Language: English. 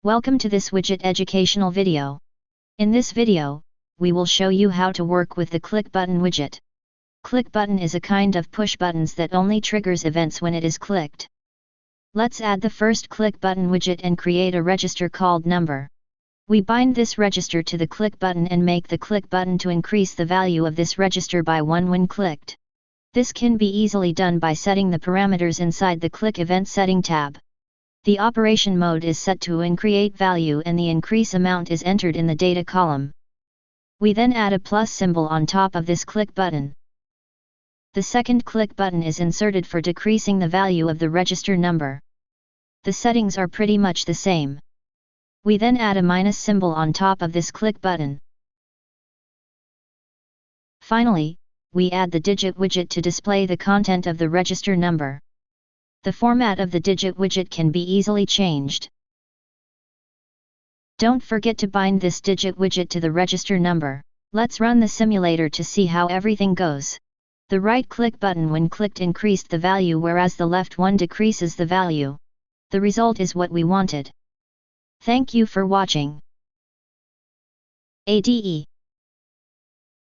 Welcome to this widget educational video. In this video, we will show you how to work with the click button widget. Click button is a kind of push buttons that only triggers events when it is clicked. Let's add the first click button widget and create a register called number. We bind this register to the click button and make the click button to increase the value of this register by 1 when clicked. This can be easily done by setting the parameters inside the click event setting tab. The operation mode is set to increase value and the increase amount is entered in the data column. We then add a plus symbol on top of this click button. The second click button is inserted for decreasing the value of the register number. The settings are pretty much the same. We then add a minus symbol on top of this click button. Finally, we add the digit widget to display the content of the register number. The format of the digit widget can be easily changed. Don't forget to bind this digit widget to the register number. Let's run the simulator to see how everything goes. The right click button when clicked increased the value whereas the left one decreases the value. The result is what we wanted. Thank you for watching. ADE